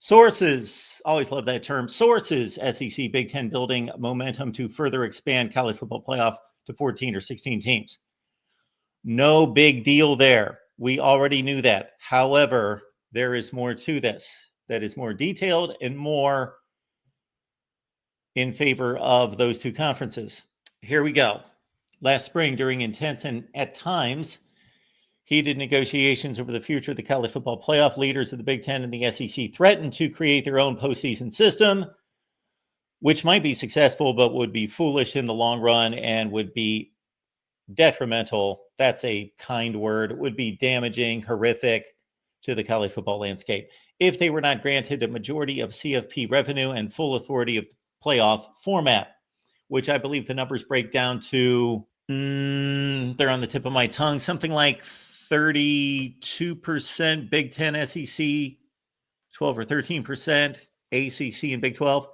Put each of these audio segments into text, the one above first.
Sources, always love that term. Sources, SEC Big Ten building momentum to further expand college football playoff to 14 or 16 teams. No big deal there. We already knew that. However, there is more to this that is more detailed and more in favor of those two conferences. Here we go. Last spring, during intense and at times heated negotiations over the future of the college football playoff, leaders of the Big Ten and the SEC threatened to create their own postseason system, which might be successful, but would be foolish in the long run and would be detrimental. That's a kind word. It would be damaging, horrific to the college football landscape if they were not granted a majority of CFP revenue and full authority of the playoff format, which I believe the numbers break down to, they're on the tip of my tongue, something like 32% Big Ten, SEC, 12 or 13% ACC and Big 12.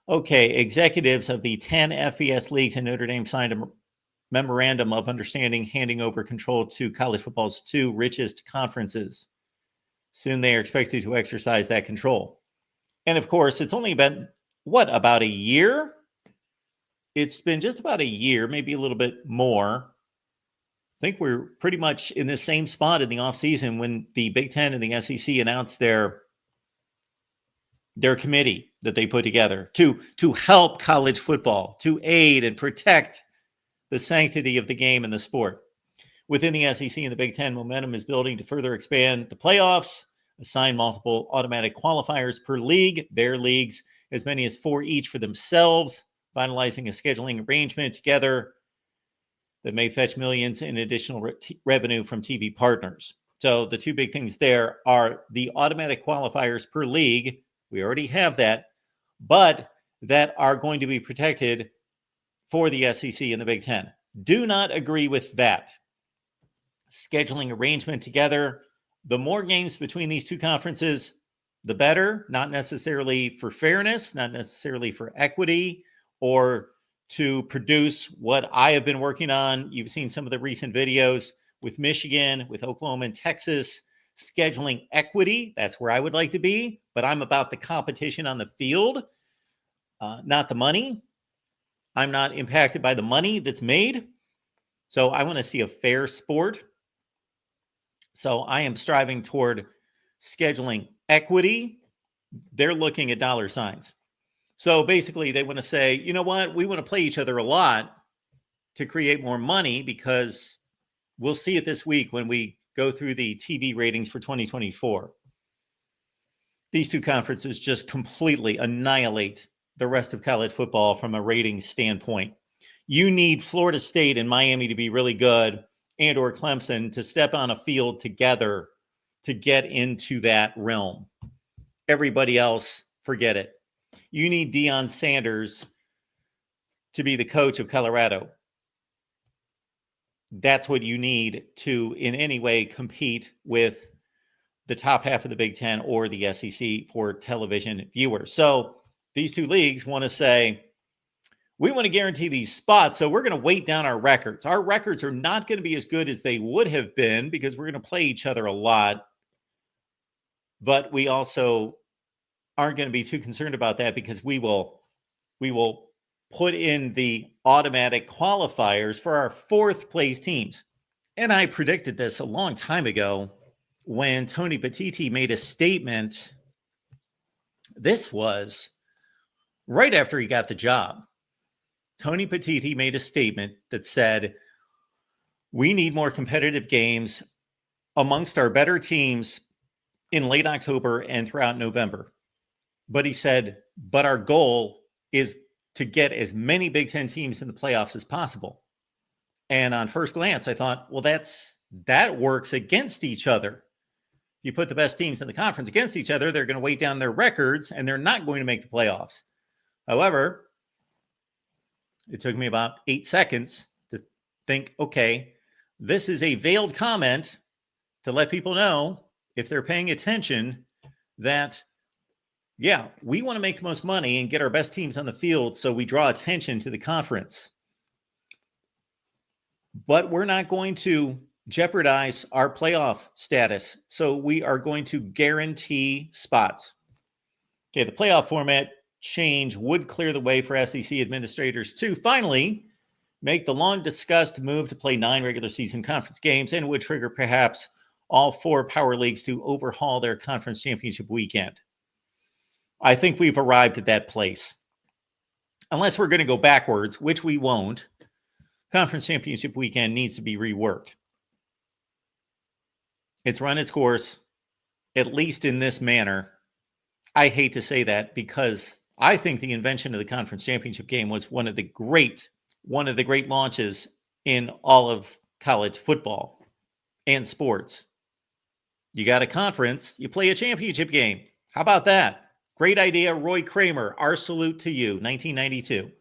Okay, executives of the 10 FBS leagues in Notre Dame signed a memorandum of understanding handing over control to college football's two richest conferences. Soon they are expected to exercise that control. And of course, it's only been, about a year? It's been just about a year, maybe a little bit more. I think we're pretty much in the same spot in the offseason when the Big Ten and the SEC announced their committee that they put together to help college football, to aid and protect the sanctity of the game and the sport. Within the SEC and the Big Ten, momentum is building to further expand the playoffs, assign multiple automatic qualifiers per league, their leagues, as many as 4 each for themselves, finalizing a scheduling arrangement together that may fetch millions in additional revenue from TV partners. So the two big things there are the automatic qualifiers per league. We already have that, but that are going to be protected for the SEC and the Big Ten. Do not agree with that. Scheduling arrangement together. The more games between these two conferences, the better, not necessarily for fairness, not necessarily for equity, or to produce what I have been working on. You've seen some of the recent videos with Michigan, with Oklahoma and Texas, scheduling equity. That's where I would like to be, but I'm about the competition on the field, not the money. I'm not impacted by the money that's made. So I want to see a fair sport. So I am striving toward scheduling equity. They're looking at dollar signs. So basically they want to say, you know what? We want to play each other a lot to create more money, because we'll see it this week when we go through the TV ratings for 2024. These two conferences just completely annihilate the rest of college football from a ratings standpoint. You need Florida State and Miami to be really good, and or Clemson to step on a field together to get into that realm. Everybody else, forget it. You need Deion Sanders to be the coach of Colorado. That's what you need to, in any way, compete with the top half of the Big Ten or the SEC for television viewers. So these two leagues want to say, we want to guarantee these spots, so we're going to weight down our records. Our records are not going to be as good as they would have been because we're going to play each other a lot. But we also aren't going to be too concerned about that because we will put in the automatic qualifiers for our 4th place teams. And I predicted this a long time ago when Tony Petitti made a statement. This was right after he got the job. Tony Petitti made a statement that said, we need more competitive games amongst our better teams in late October and throughout November. But he said, but our goal is to get as many Big Ten teams in the playoffs as possible. And on first glance, I thought, well, that works against each other. You put the best teams in the conference against each other, they're going to weight down their records and they're not going to make the playoffs. However, it took me about 8 seconds to think, okay, this is a veiled comment to let people know, if they're paying attention, that, yeah, we want to make the most money and get our best teams on the field so we draw attention to the conference. But we're not going to jeopardize our playoff status. So we are going to guarantee spots. Okay, the playoff format change would clear the way for SEC administrators to finally make the long-discussed move to play 9 regular season conference games, and would trigger perhaps all 4 power leagues to overhaul their conference championship weekend. I think we've arrived at that place. Unless we're going to go backwards, which we won't, conference championship weekend needs to be reworked. It's run its course, at least in this manner. I hate to say that because I think the invention of the conference championship game was one of the great launches in all of college football and sports. You got a conference, you play a championship game. How about that? Great idea, Roy Kramer. Our salute to you, 1992.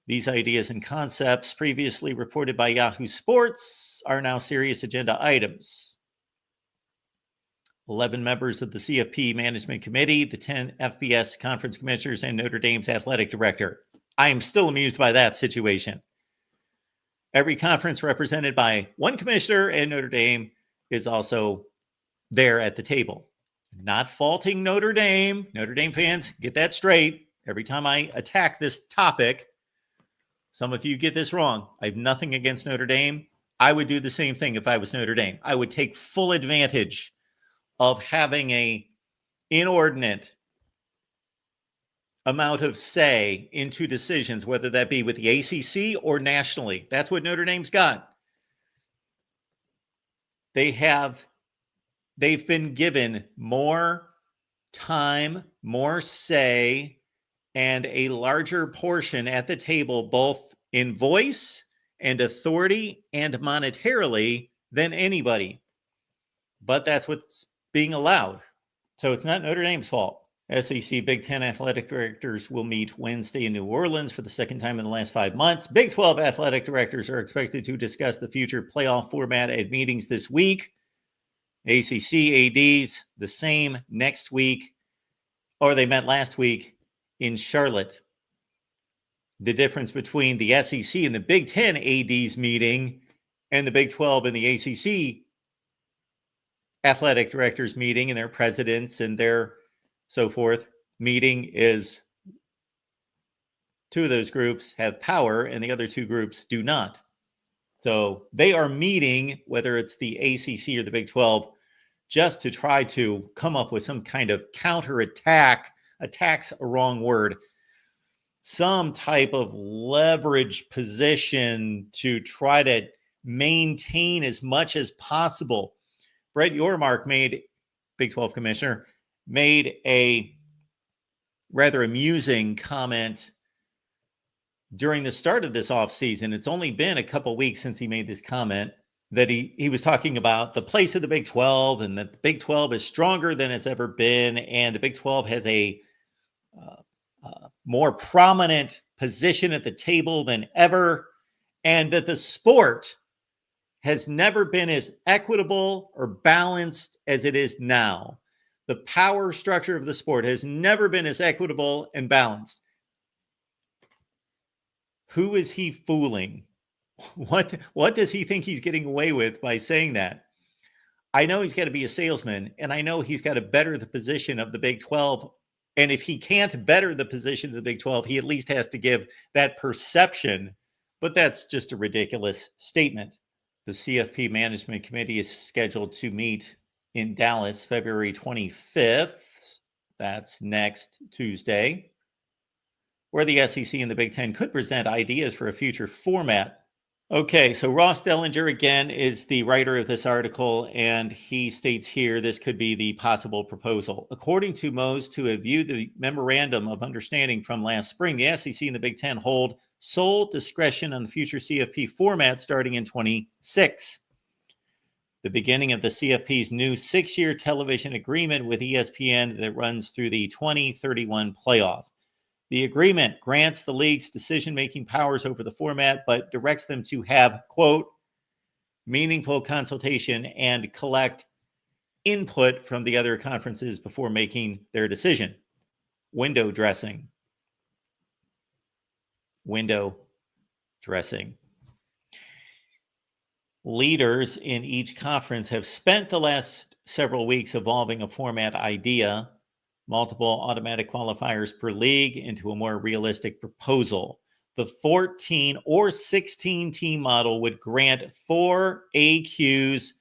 These ideas and concepts, previously reported by Yahoo Sports, are now serious agenda items. 11 members of the CFP Management Committee, the 10 FBS conference commissioners, and Notre Dame's athletic director. I am still amused by that situation. Every conference represented by one commissioner, and Notre Dame is also there at the table. Not faulting Notre Dame. Notre Dame fans, get that straight. Every time I attack this topic, some of you get this wrong. I have nothing against Notre Dame. I would do the same thing if I was Notre Dame. I would take full advantage of having an inordinate amount of say into decisions, whether that be with the ACC or nationally. That's what Notre Dame's got. They've been given more time, more say, and a larger portion at the table, both in voice and authority and monetarily, than anybody. But that's what's being allowed. So it's not Notre Dame's fault. SEC Big Ten athletic directors will meet Wednesday in New Orleans for the second time in the last 5 months. Big 12 athletic directors are expected to discuss the future playoff format at meetings this week. ACC ADs, the same next week, or they met last week in Charlotte. The difference between the SEC and the Big Ten ADs meeting and the Big 12 and the ACC athletic directors meeting and their presidents and their so forth meeting is 2 of those groups have power and the other 2 groups do not. So they are meeting, whether it's the ACC or the Big 12, just to try to come up with some kind of counterattack. Attack's a wrong word. Some type of leverage position to try to maintain as much as possible. Brett Yormark, Big 12 commissioner, made a rather amusing comment during the start of this offseason. It's only been a couple weeks since he made this comment, that he was talking about the place of the Big 12 and that the Big 12 is stronger than it's ever been. And the Big 12 has a more prominent position at the table than ever. And that the sport has never been as equitable or balanced as it is now. The power structure of the sport has never been as equitable and balanced. Who is he fooling? What does he think he's getting away with by saying that? I know he's got to be a salesman, and I know he's got to better the position of the Big 12. And if he can't better the position of the Big 12, he at least has to give that perception. But that's just a ridiculous statement. The CFP Management Committee is scheduled to meet in Dallas February 25th. That's next Tuesday, where the SEC and the Big Ten could present ideas for a future format. Okay, so Ross Dellinger, again, is the writer of this article, and he states here this could be the possible proposal. According to most who have viewed the memorandum of understanding from last spring, the SEC and the Big Ten hold sole discretion on the future CFP format starting in 26. The beginning of the CFP's new 6-year television agreement with ESPN that runs through the 2031 playoff. The agreement grants the league's decision-making powers over the format, but directs them to have, quote, meaningful consultation and collect input from the other conferences before making their decision. Window dressing. Window dressing. Leaders in each conference have spent the last several weeks evolving a format idea. multiple automatic qualifiers per league into a more realistic proposal. The 14 or 16 team model would grant 4 AQs,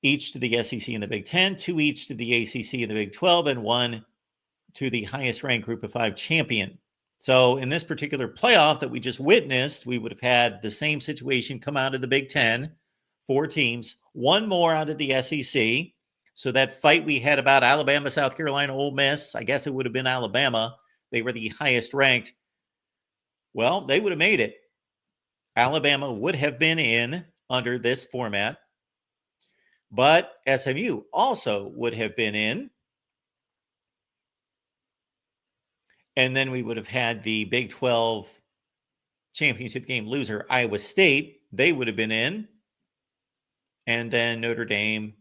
each to the SEC and the Big Ten, 2 each to the ACC and the Big 12, and 1 to the highest ranked Group of 5 champion. So in this particular playoff that we just witnessed, we would have had the same situation come out of the Big Ten, 4 teams, 1 more out of the SEC. So that fight we had about Alabama, South Carolina, Ole Miss, I guess it would have been Alabama. They were the highest ranked. Well, they would have made it. Alabama would have been in under this format, but SMU also would have been in. And then we would have had the Big 12 championship game loser, Iowa State. They would have been in. And then Notre Dame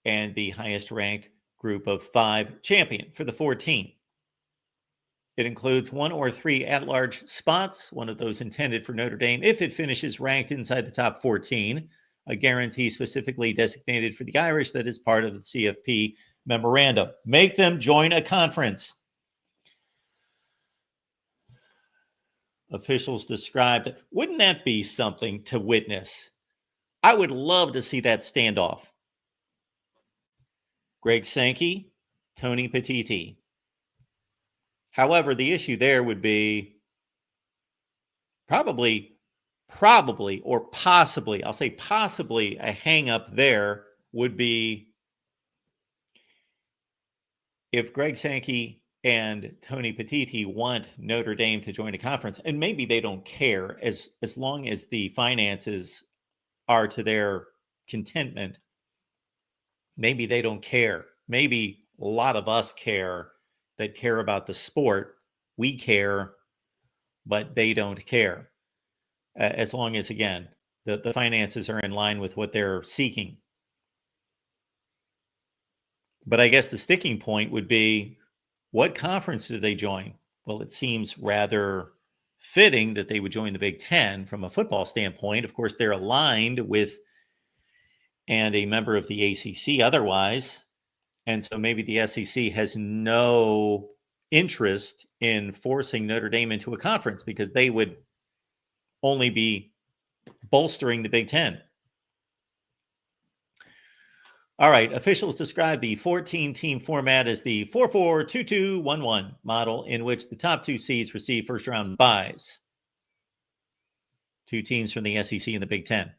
and the highest ranked Group of 5 champion for the 14. It includes 1 or 3 at-large spots, one of those intended for Notre Dame if it finishes ranked inside the top 14, a guarantee specifically designated for the Irish that is part of the CFP memorandum. Make them join a conference. Officials described, wouldn't that be something to witness? I would love to see that standoff. Greg Sankey, Tony Petitti. However, the issue there would be probably, or possibly, I'll say possibly a hang up there would be if Greg Sankey and Tony Petitti want Notre Dame to join a conference, and maybe they don't care as long as the finances are to their contentment. Maybe they don't care. Maybe a lot of us care that care about the sport. We care, but they don't care. As long as, again, the finances are in line with what they're seeking. But I guess the sticking point would be, what conference do they join? Well, it seems rather fitting that they would join the Big Ten from a football standpoint. Of course, they're aligned with and a member of the ACC otherwise. And so maybe the SEC has no interest in forcing Notre Dame into a conference because they would only be bolstering the Big Ten. All right, officials describe the 14-team format as the 4-4-2-2-1-1 model, in which the top 2 seeds receive first-round byes. 2 teams from the SEC and the Big Ten.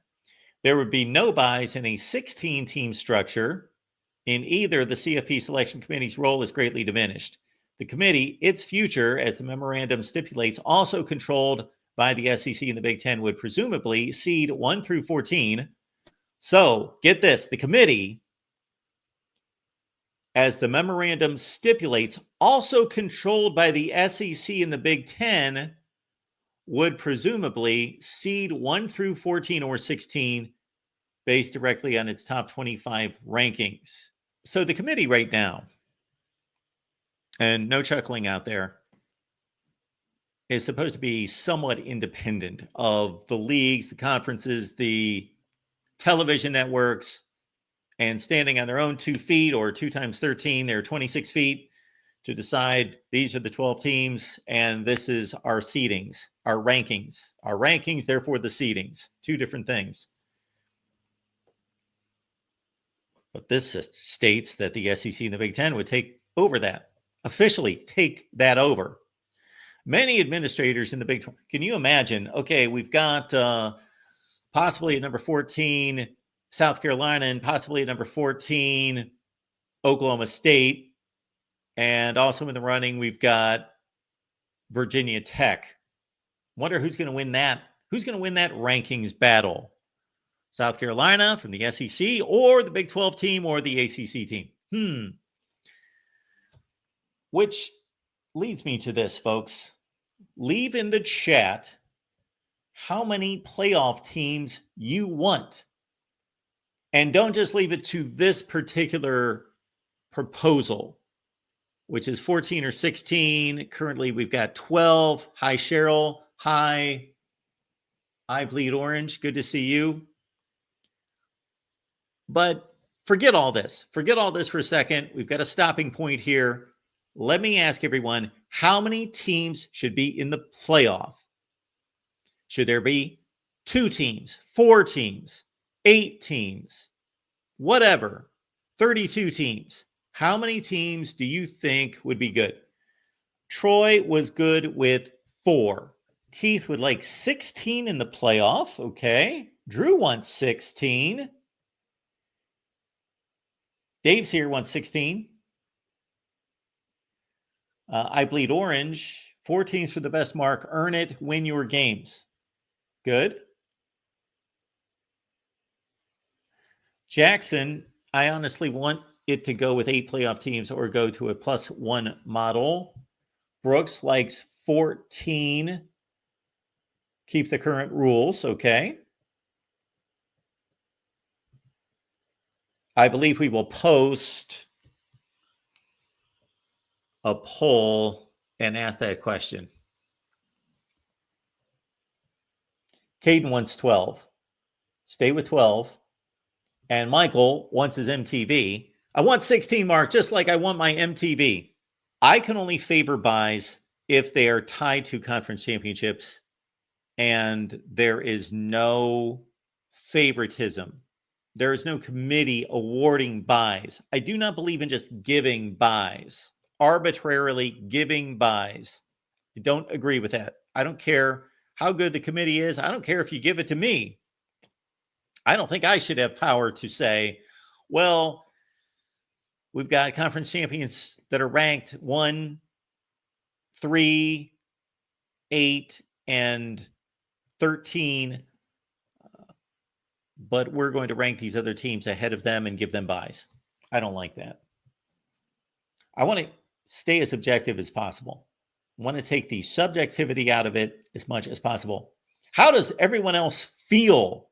There would be no byes in a 16-team structure. In either, the CFP Selection Committee's role is greatly diminished. The committee, its future, as the memorandum stipulates, also controlled by the SEC and the Big Ten, would presumably seed 1 through 14. So, get this, the committee, as the memorandum stipulates, also controlled by the SEC and the Big Ten, would presumably seed 1 through 14 or 16 based directly on its top 25 rankings. So the committee right now, and no chuckling out there, is supposed to be somewhat independent of the leagues, the conferences, the television networks, and standing on their own 2 feet, or 2 times 13, they're 26 feet, to decide these are the 12 teams and this is our seedings, our rankings. Our rankings, therefore the seedings. 2 different things. But this states that the SEC and the Big Ten would take over that, officially take that over. Many administrators in the Big 12, can you imagine? Okay, we've got possibly at number 14, South Carolina, and possibly at number 14, Oklahoma State. And also in the running, we've got Virginia Tech. Wonder who's going to win that. Who's going to win that rankings battle? South Carolina from the SEC, or the Big 12 team, or the ACC team? Which leads me to this, folks. Leave in the chat how many playoff teams you want. And don't just leave it to this particular proposal, which is 14 or 16. Currently, we've got 12. Hi, Cheryl. Hi. I bleed orange. Good to see you. But Forget all this. Forget all this for a second. We've got a stopping point here. Let me ask everyone, how many teams should be in the playoff? Should there be 2 teams, 4 teams, 8 teams, whatever, 32 teams? How many teams do you think would be good? Troy was good with 4. Keith would like 16 in the playoff. Okay. Drew wants 16. Dave's here wants 16. I bleed orange. 4 teams for the best mark. Earn it. Win your games. Good. Jackson, I honestly want it to go with 8 playoff teams or go to a +1 model. Brooks likes 14. Keep the current rules. Okay. I believe we will post a poll and ask that question. Caden wants 12. Stay with 12. And Michael wants his MTV. I want 16, Mark, just like I want my MTV. I can only favor buys if they are tied to conference championships and there is no favoritism. There is no committee awarding buys. I do not believe in just giving buys, arbitrarily giving buys. I don't agree with that. I don't care how good the committee is. I don't care if you give it to me. I don't think I should have power to say, well, we've got conference champions that are ranked 1, 3, 8, and 13. But we're going to rank these other teams ahead of them and give them buys. I don't like that. I want to stay as objective as possible. I want to take the subjectivity out of it as much as possible. How does everyone else feel?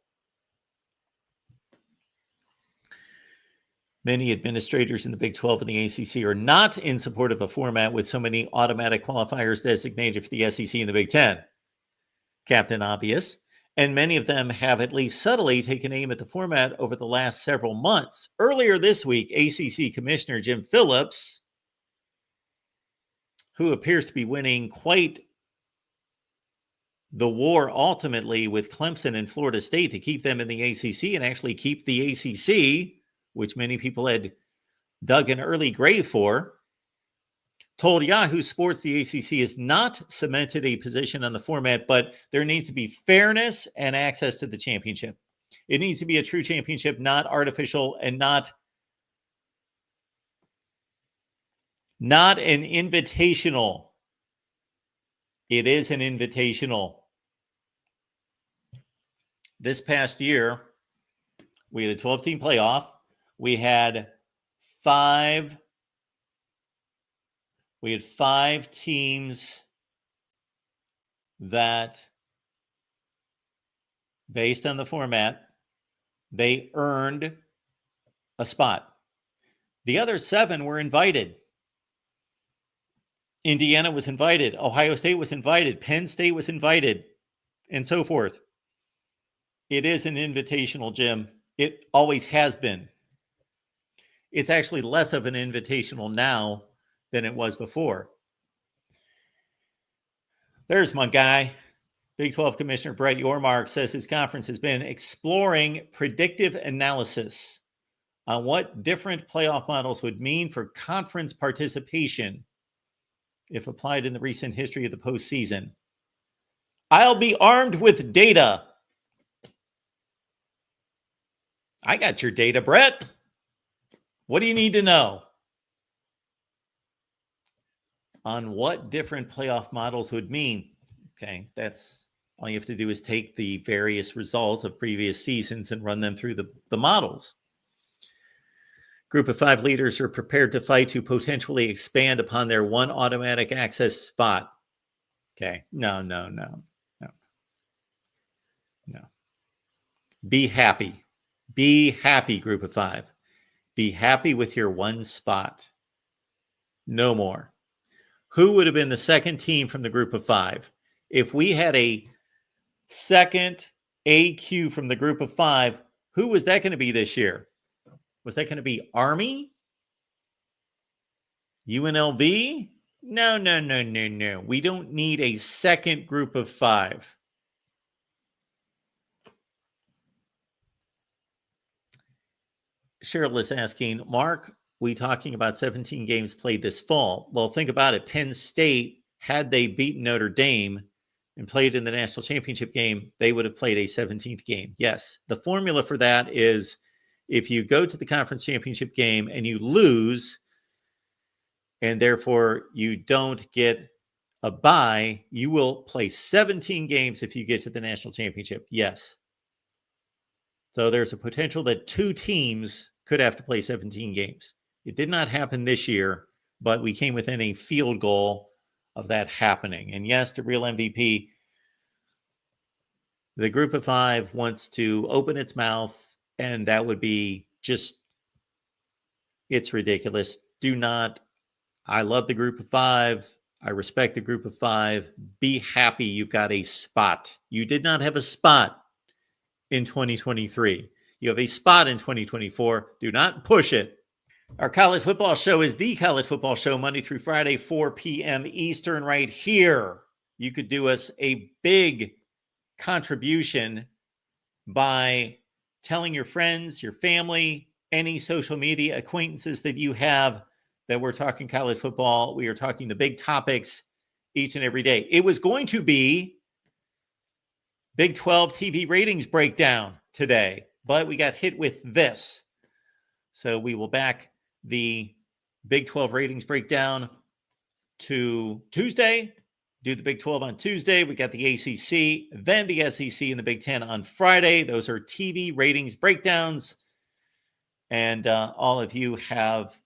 Many administrators in the Big 12 and the ACC are not in support of a format with so many automatic qualifiers designated for the SEC and the Big 10. Captain Obvious. And many of them have at least subtly taken aim at the format over the last several months. Earlier this week, ACC Commissioner Jim Phillips, who appears to be winning quite the war ultimately with Clemson and Florida State to keep them in the ACC and actually keep the ACC, which many people had dug an early grave for, told Yahoo Sports the ACC has not cemented a position on the format, but there needs to be fairness and access to the championship. It needs to be a true championship, not artificial and not an invitational. It is an invitational. This past year, we had a 12-team playoff. We had 5 teams that, based on the format, they earned a spot. The other 7 were invited. Indiana was invited. Ohio State was invited. Penn State was invited, and so forth. It is an invitational, Jim. It always has been. It's actually less of an invitational now than it was before. There's my guy. Big 12 Commissioner Brett Yormark says his conference has been exploring predictive analysis on what different playoff models would mean for conference participation if applied in the recent history of the postseason. I'll be armed with data. I got your data, Brett. What do you need to know on what different playoff models would mean? Okay, that's all you have to do is take the various results of previous seasons and run them through the models. Group of 5 leaders are prepared to fight to potentially expand upon their 1 automatic access spot. Okay, no. Be happy. Be happy, group of 5. Be happy with your 1 spot. No more. Who would have been the second team from the group of 5? If we had a second AQ from the group of 5, who was that going to be this year? Was that going to be Army? UNLV? No, no, no, no, no. We don't need a second group of 5. Cheryl is asking, Mark, we talking about 17 games played this fall. Well, think about it. Penn State, had they beaten Notre Dame and played in the national championship game, they would have played a 17th game. Yes. The formula for that is if you go to the conference championship game and you lose, and therefore you don't get a bye, you will play 17 games if you get to the national championship. Yes. So there's a potential that 2 teams could have to play 17 games. It did not happen this year, but we came within a field goal of that happening. And yes, the real MVP, the group of 5 wants to open its mouth, and that would be just, it's ridiculous. Do not, I love the group of 5. I respect the group of 5. Be happy you've got a spot. You did not have a spot in 2023. You have a spot in 2024. Do not push it. Our college football show is the college football show, Monday through Friday, 4 p.m. Eastern, right here. You could do us a big contribution by telling your friends, your family, any social media acquaintances that you have that we're talking college football. We are talking the big topics each and every day. It was going to be Big 12 TV ratings breakdown today, but we got hit with this. So we will back the Big 12 ratings breakdown to Tuesday, do the Big 12 on Tuesday. We got the ACC, then the SEC and the Big 10 on Friday. Those are TV ratings breakdowns. And all of you have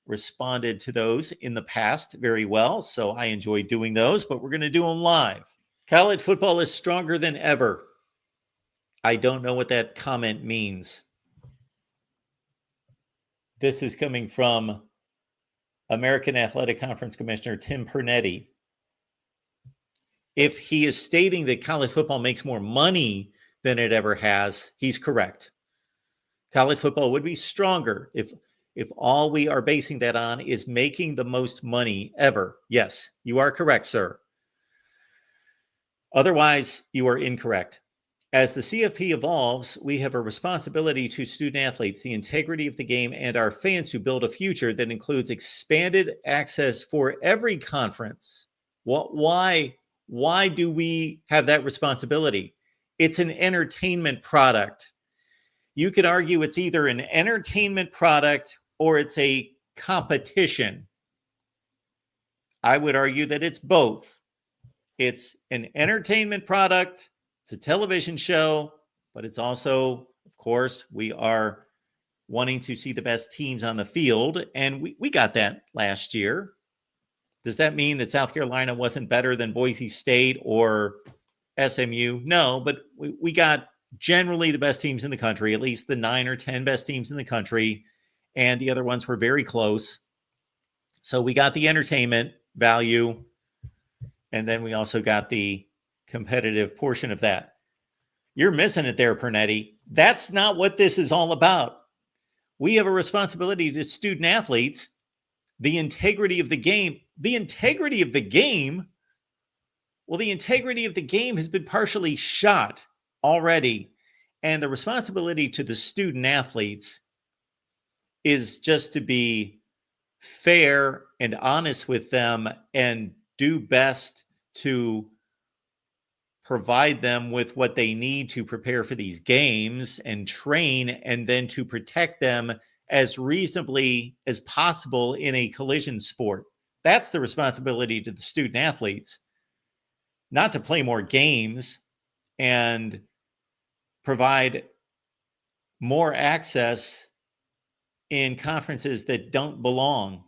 responded to those in the past very well. So I enjoy doing those, but we're going to do them live. College football is stronger than ever. I don't know what that comment means. This is coming from American Athletic Conference Commissioner Tim Pernetti. If he is stating that college football makes more money than it ever has, he's correct. College football would be stronger if all we are basing that on is making the most money ever. Yes, you are correct, sir. Otherwise, you are incorrect. As the CFP evolves, we have a responsibility to student athletes, the integrity of the game, and our fans to build a future that includes expanded access for every conference. Why do we have that responsibility? It's an entertainment product. You could argue it's either an entertainment product or it's a competition. I would argue that it's both. It's an entertainment product. It's a television show, but it's also, of course, we are wanting to see the best teams on the field, and we got that last year. Does that mean that South Carolina wasn't better than Boise State or SMU? No, but we got generally the best teams in the country, at least the 9 or 10 best teams in the country, and the other ones were very close. So we got the entertainment value, and then we also got the competitive portion of that. You're missing it there, Pernetti. That's not what this is all about. We have a responsibility to student athletes, the integrity of the game. The integrity of the game, well, the integrity of the game has been partially shot already. And the responsibility to the student athletes is just to be fair and honest with them and do best to provide them with what they need to prepare for these games and train, and then to protect them as reasonably as possible in a collision sport. That's the responsibility to the student athletes, not to play more games and provide more access in conferences that don't belong.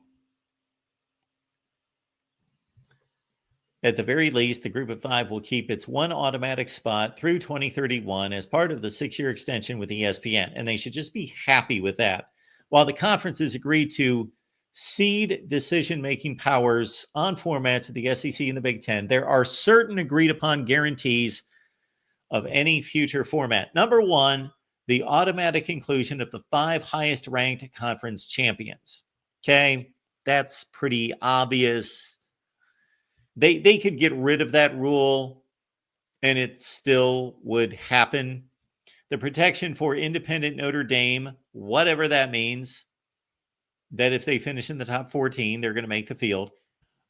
At the very least, the group of 5 will keep its one automatic spot through 2031 as part of the 6-year extension with ESPN, and they should just be happy with that. While the conferences agreed to cede decision-making powers on formats to the SEC and the Big Ten, there are certain agreed-upon guarantees of any future format. Number one, the automatic inclusion of the 5 highest ranked conference champions. Okay, that's pretty obvious. They could get rid of that rule and it still would happen. The protection for independent Notre Dame, whatever that means, that if they finish in the top 14, they're going to make the field.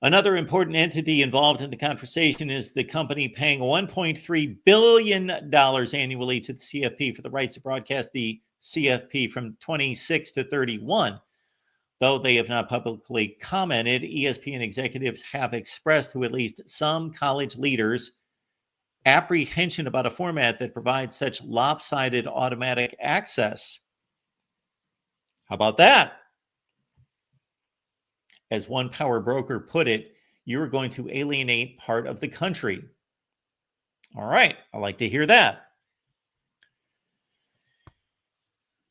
Another important entity involved in the conversation is the company paying $1.3 billion annually to the CFP for the rights to broadcast the CFP from 26 to 31. Though they have not publicly commented, ESPN executives have expressed to at least some college leaders apprehension about a format that provides such lopsided automatic access. How about that? As one power broker put it, you're going to alienate part of the country. All right, I like to hear that.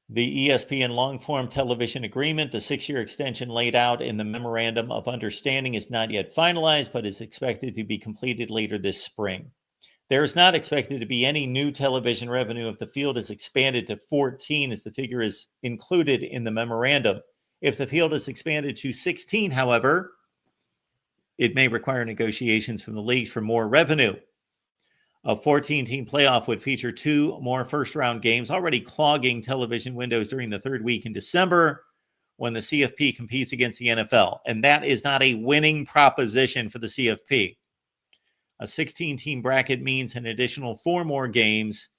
The ESPN long-form television agreement, the 6-year extension laid out in the Memorandum of Understanding, is not yet finalized, but is expected to be completed later this spring. There is not expected to be any new television revenue if the field is expanded to 14, as the figure is included in the memorandum. If the field is expanded to 16, however, it may require negotiations from the leagues for more revenue. A 14-team playoff would feature 2 more first-round games, already clogging television windows during the 3rd week in December when the CFP competes against the NFL. And that is not a winning proposition for the CFP. A 16-team bracket means an additional 4 more games,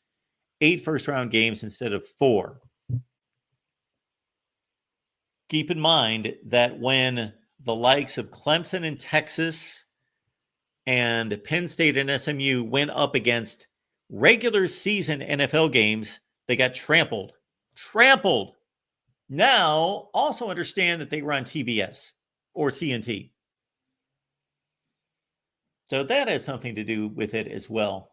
8 first-round games instead of 4. Keep in mind that when the likes of Clemson and Texas and Penn State and SMU went up against regular season NFL games, they got trampled. Trampled. Now, also understand that they were on TBS or TNT. So that has something to do with it as well.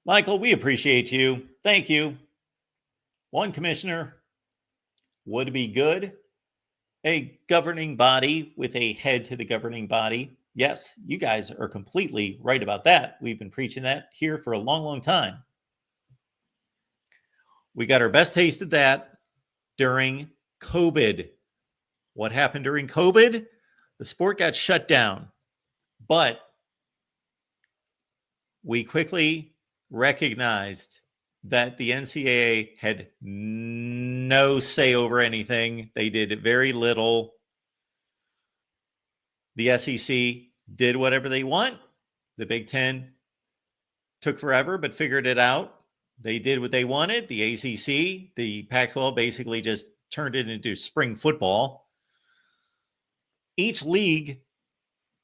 Michael, we appreciate you. Thank you. One commissioner would be good. A governing body with a head to the governing body. Yes, you guys are completely right about that. We've been preaching that here for a long, long time. We got our best taste of that during COVID. What happened during COVID? The sport got shut down, but we quickly recognized that the NCAA had no say over anything. They did very little. The SEC did whatever they want. The Big Ten took forever, but figured it out. They did what they wanted. The ACC, the Pac-12 basically just turned it into spring football. Each league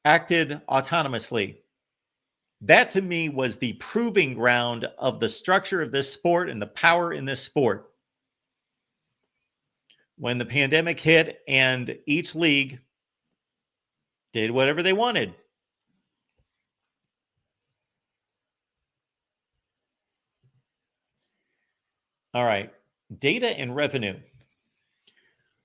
acted autonomously. That to me was the proving ground of the structure of this sport and the power in this sport. When the pandemic hit and each league did whatever they wanted. All right, data and revenue.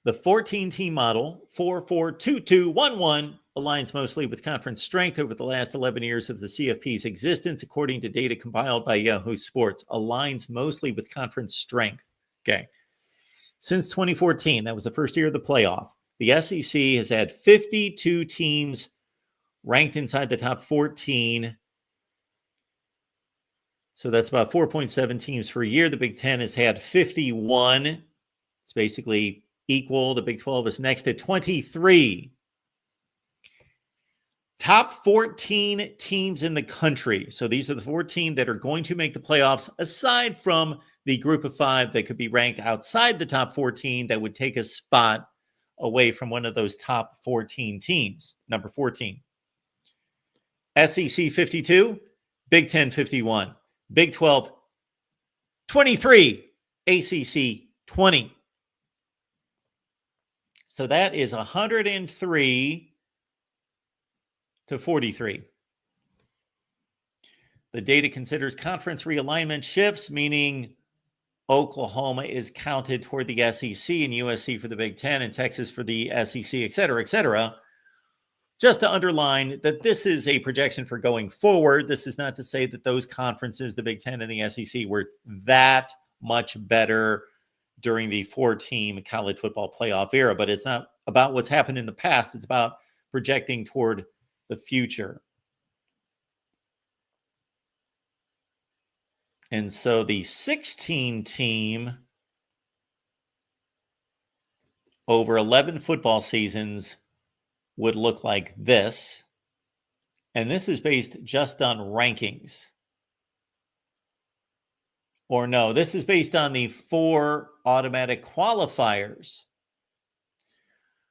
The 14-team model, 4-4-2-2-1-1, aligns mostly with conference strength over the last 11 years of the CFP's existence, according to data compiled by Yahoo Sports. Aligns mostly with conference strength. Okay. Since 2014, that was the first year of the playoff, the SEC has had 52 teams ranked inside the top 14. So that's about 4.7 teams per year. The Big Ten has had 51. It's basically equal. The Big 12 is next at 23. Top 14 teams in the country. So these are the 14 that are going to make the playoffs, aside from the group of 5 that could be ranked outside the top 14 that would take a spot away from one of those top 14 teams. Number 14. SEC 52, Big 10 51, Big 12 23, ACC 20. So that is 103 to 43. The data considers conference realignment shifts, meaning Oklahoma is counted toward the SEC and USC for the Big Ten and Texas for the SEC, et cetera, just to underline that this is a projection for going forward. This is not to say that those conferences, the Big Ten and the SEC, were that much better during the 4-team college football playoff era, but it's not about what's happened in the past. It's about projecting toward the future. And so the 16 team over 11 football seasons would look like this. And this is based just on rankings. Or no, this is based on the 4 automatic qualifiers.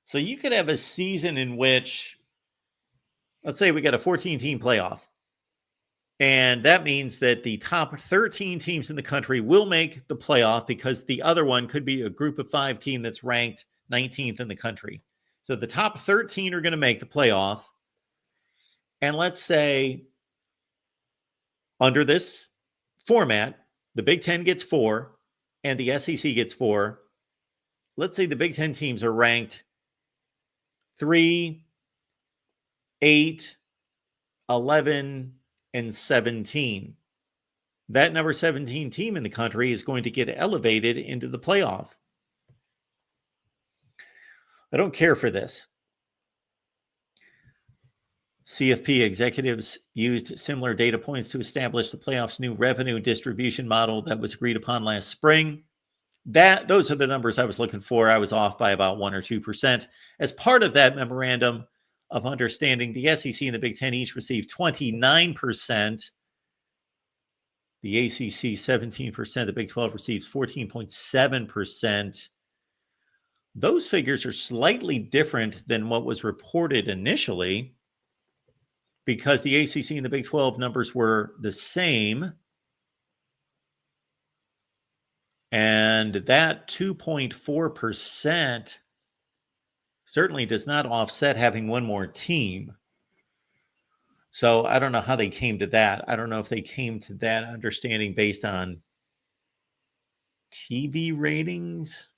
So you could have a season in which, let's say we got a 14-team playoff. And that means that the top 13 teams in the country will make the playoff because the other one could be a group of 5 team that's ranked 19th in the country. So the top 13 are going to make the playoff. And let's say under this format, the Big Ten gets 4 and the SEC gets 4. Let's say the Big Ten teams are ranked 3, 8, 11, and 17. That number 17 team in the country is going to get elevated into the playoff. I don't care for this. CFP executives used similar data points to establish the playoff's new revenue distribution model that was agreed upon last spring. Those are the numbers I was looking for. I was off by about 1 or 2%. As part of that memorandum of understanding, the SEC and the Big Ten each received 29%. The ACC 17%. The Big 12 receives 14.7%. Those figures are slightly different than what was reported initially, because the ACC and the Big 12 numbers were the same. And that 2.4% certainly does not offset having one more team. So I don't know how they came to that. I don't know if they came to that understanding based on TV ratings.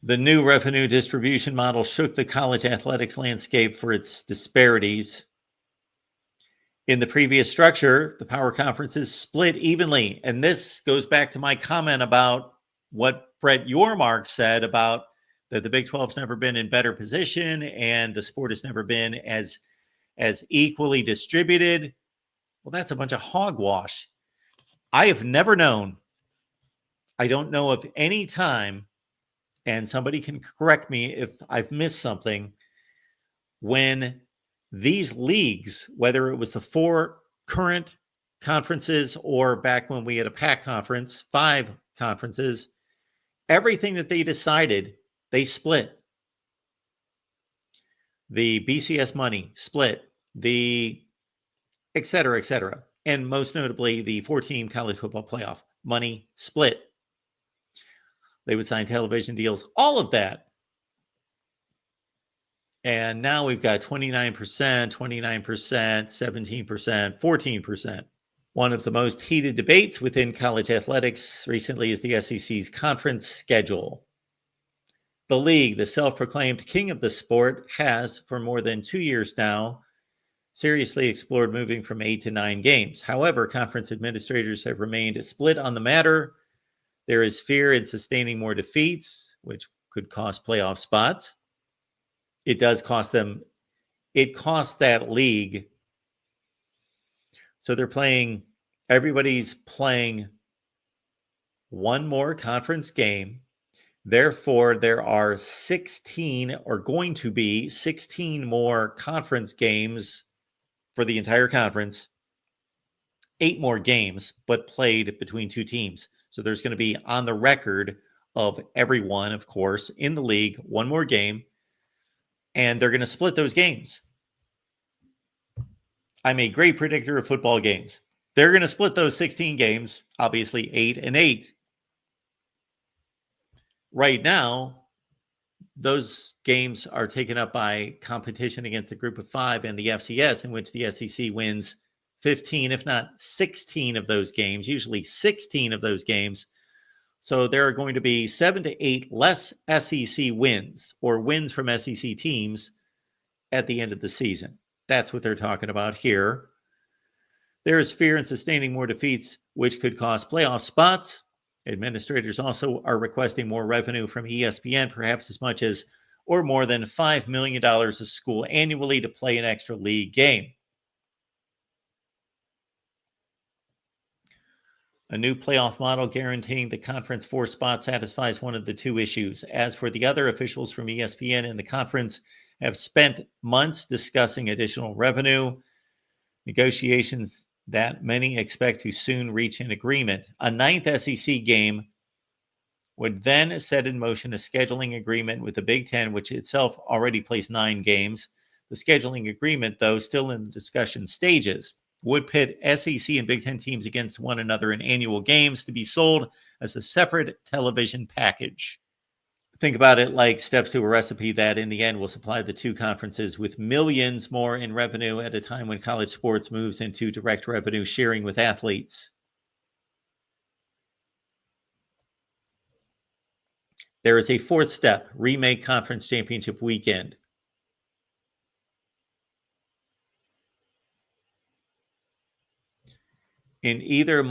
The new revenue distribution model shook the college athletics landscape for its disparities. In the previous structure, the power conferences split evenly. And this goes back to my comment about what Brett Yormark said about that the Big 12's never been in better position and the sport has never been as equally distributed. Well, that's a bunch of hogwash. I have never known, I don't know of any time, and somebody can correct me if I've missed something, when these leagues, whether it was the 4 current conferences or back when we had a PAC conference, 5 conferences, everything that they decided, they split. The BCS money split, the et cetera, et cetera. And most notably, the 4-team college football playoff money split. They would sign television deals, all of that. And now we've got 29%, 29%, 17%, 14%. One of the most heated debates within college athletics recently is the SEC's conference schedule. The league, the self-proclaimed king of the sport, has for more than 2 years now seriously explored moving from 8 to 9 games. However, conference administrators have remained split on the matter. There is fear in sustaining more defeats, which could cost playoff spots. It does cost them. It costs that league. So everybody's playing one more conference game. Therefore, there are 16 or going to be 16 more conference games for the entire conference. 8 more games, but played between 2 teams. So there's going to be on the record of everyone, of course, in the league, 1 more game, and they're going to split those games. I'm a great predictor of football games. They're going to split those 16 games, obviously 8 and 8. Right now, those games are taken up by competition against a group of 5 and the FCS, in which the SEC wins 15, if not 16 of those games, usually 16 of those games. So there are going to be 7 to 8 less SEC wins or wins from SEC teams at the end of the season. That's what they're talking about here. There is fear in sustaining more defeats, which could cost playoff spots. Administrators also are requesting more revenue from ESPN, perhaps as much as or more than $5 million a school annually to play an extra league game. A new playoff model guaranteeing the conference 4 spot satisfies one of the two issues. As for the other, officials from ESPN and the conference have spent months discussing additional revenue negotiations that many expect to soon reach an agreement. A ninth SEC game would then set in motion a scheduling agreement with the Big Ten, which itself already plays 9 games. The scheduling agreement, though still in the discussion stages, would pit SEC and Big Ten teams against one another in annual games to be sold as a separate television package. Think about it like steps to a recipe that in the end will supply the two conferences with millions more in revenue at a time when college sports moves into direct revenue sharing with athletes. There is a fourth step, remake conference championship weekend. In either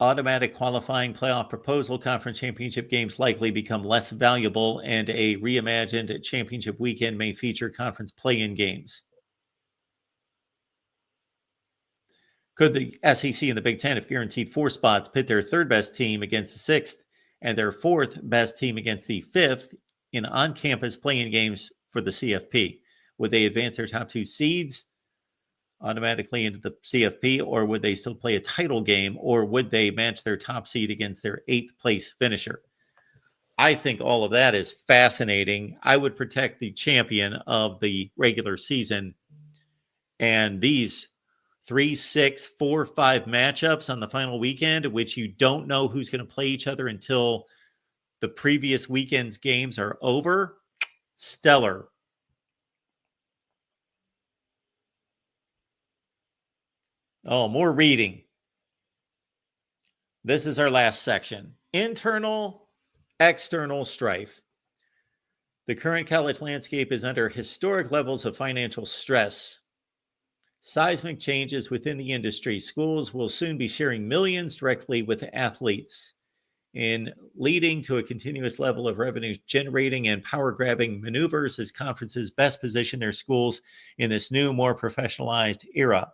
automatic qualifying playoff proposal, conference championship games likely become less valuable, and a reimagined championship weekend may feature conference play-in games. Could the SEC and the Big Ten, if guaranteed 4 spots, pit their third best team against the 6th and their 4th best team against the 5th in on-campus play-in games for the CFP? Would they advance their top 2 seeds automatically into the CFP, or would they still play a title game, or would they match their top seed against their 8th place finisher? I think all of that is fascinating. I would protect the champion of the regular season, and these 3, 6, 4, 5 matchups on the final weekend, which you don't know who's going to play each other until the previous weekend's games are over. Stellar. Oh, more reading. This is our last section. Internal, external strife. The current college landscape is under historic levels of financial stress. Seismic changes within the industry. Schools will soon be sharing millions directly with athletes, in leading to a continuous level of revenue generating and power grabbing maneuvers as conferences best position their schools in this new, more professionalized era.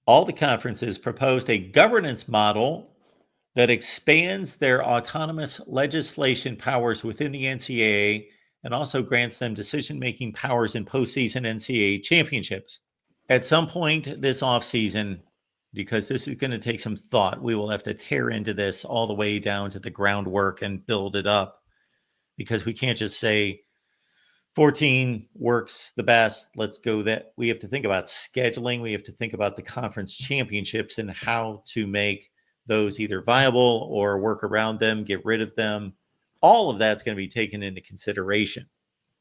All the conferences proposed a governance model that expands their autonomous legislation powers within the NCAA and also grants them decision-making powers in postseason NCAA championships. At some point this offseason, because this is going to take some thought, we will have to tear into this all the way down to the groundwork and build it up, because we can't just say 14 works the best. Let's go that. We have to think about scheduling. We have to think about the conference championships and how to make those either viable or work around them, get rid of them. All of that's going to be taken into consideration.